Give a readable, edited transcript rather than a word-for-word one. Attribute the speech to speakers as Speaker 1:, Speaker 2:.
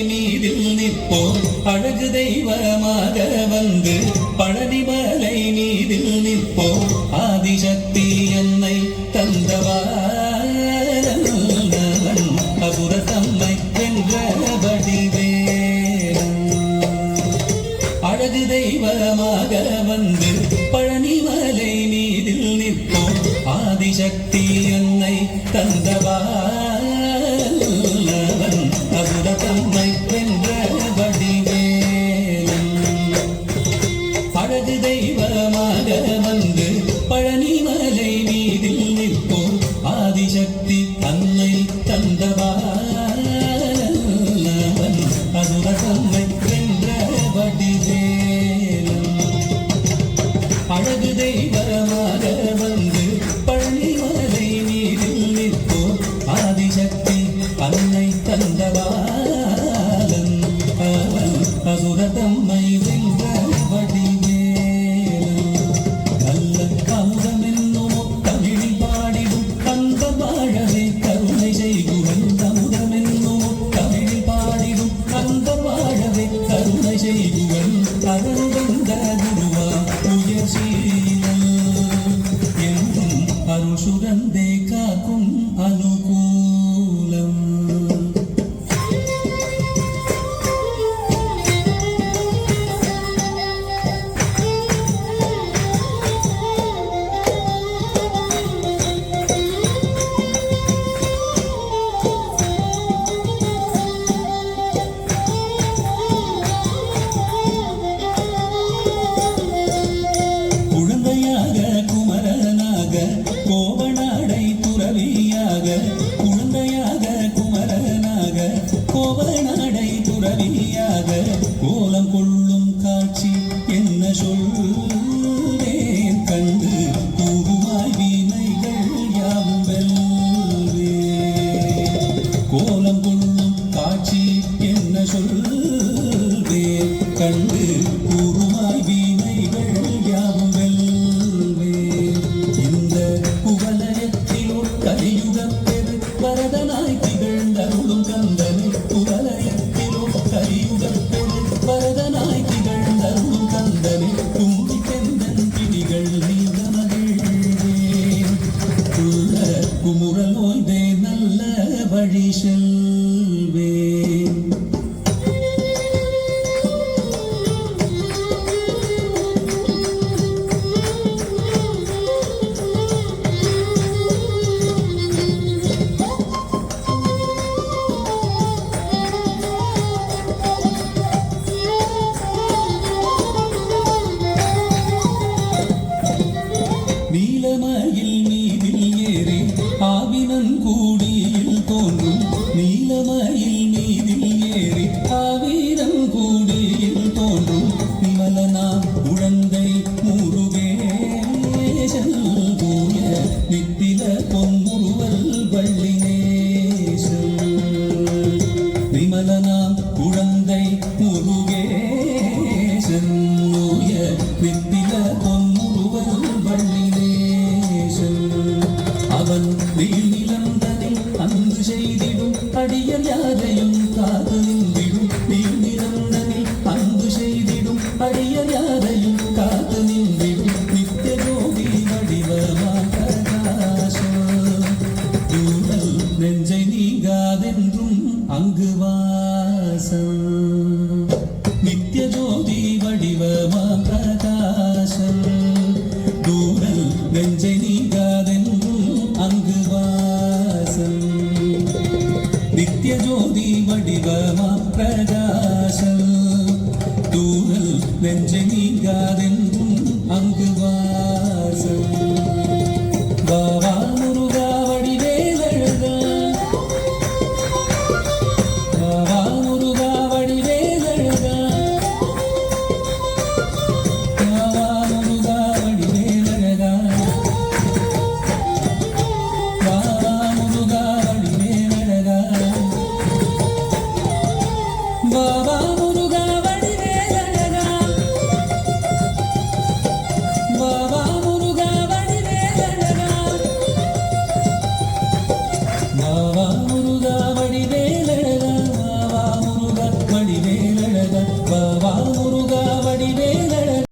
Speaker 1: மீதில் நிற்போம் அழகு தெய்வமாக வந்து பழனிமலை மீதில் நிற்போம் ஆதிசக்தி என்னை தந்தவாரன் அசுர தம்மை வென்ற வடிவேலன் அழகு தெய்வமாக வந்து பழனிமலை மீதில் நிற்போம் ஆதிசக்தி என்னை தந்தவாரன் அசுர தம்மை வென்ற வடிவேலன் அழகு தெய்வமாக வந்து பழனிமலை மீதில் நிற்போம் ஆதிசக்தி அன்னை தந்தவாரன் அசுர தம்மை வென்ற வடிவேலன் அழகு தெய்வமாக வந்து பழனிமலை மீதில் நிற்போம் ஆதிசக்தி அன்னை தந்தவாரன் அசுர தம்மை வென்ற வடிவேலன் நல்ல அமுதம் என்னும் தமிழில் பாடிடும் அந்த வாழவே கருணை செய்குவன் அமுதம் என்னும் தமிழில் பாடிடும் அந்த வாழவே கருணை செய்குவன் அருள் வந்த குருவா உயர் சீலன் என்றும் அருள் சுரந்தே காக்கும் அனுகூலம் குழந்தையாக குமரனாக கோவனாடை துறவியாக குழந்தையாக குமரனாக கோவனாடை துறவியாக கோலம் கொள்ளும் காட்சி என்ன சொல்வேன் கண்டு கூறுமாய் வீணைகள் யாவும் வெல்வே கோலம் கொள்ளும் காட்சி என்ன சொல்வேன் கண்டு கூறுமாய் வீணைகள் யாவும் வெல்வே இந்த குவலயத்திலோ கலியுகப்பெரு வரதனாய் திகழ்ந்தருளும் கந்தனை குவலயத்திலோ கலியுகப்பெரு வரதனாய் திகழ்ந்தருளும் கந்தனை கும்பி கந்தன் பிடிகள் நீந்த மகிழ்வேன் உள்ள குமுறல் ஓய்ந்தே நல்ல வழி செல்வேன் நீலமயில் மீதில் ஏறி ஆவினங்கூடியில் தோன்றும் நீலமயில் மீதில் ஏறி ஆவினங்கூடியில் தோன்றும் விமலனாம் உழந்தை முருகேசன் தூய நித்தில பொன்முருவல் வள்ளினேசன் விமலனாம் உழந்தை முருகேசன் தூய நித்தில பொன்முருவல் வள்ளினேசன் அவன் வீழ் நிலந்தனில் அன்பு செய்திடும் அடியல் யாரையும் காத்து நின்றிடும் வீழ் நிலந்தனில் அன்பு செய்திடும் அடியல் யாரையும் காத்து நின்றிடும் நித்திய ஜோதி வடிவமாக பிரகாசம் தூரல் நெஞ்சை நீங்காதென்றும் அங்கு வாசம் நித்திய ஜோதி வடிவமா பிரகாசம் தூரல் நெஞ்சை நீங்காதென்றும் அங்கு வாசம் நித்திய ஜோதி வடிவமா பிரகாசம் தூரல் நெஞ்சை நீங்காதென்றும் அங்கு வாசம்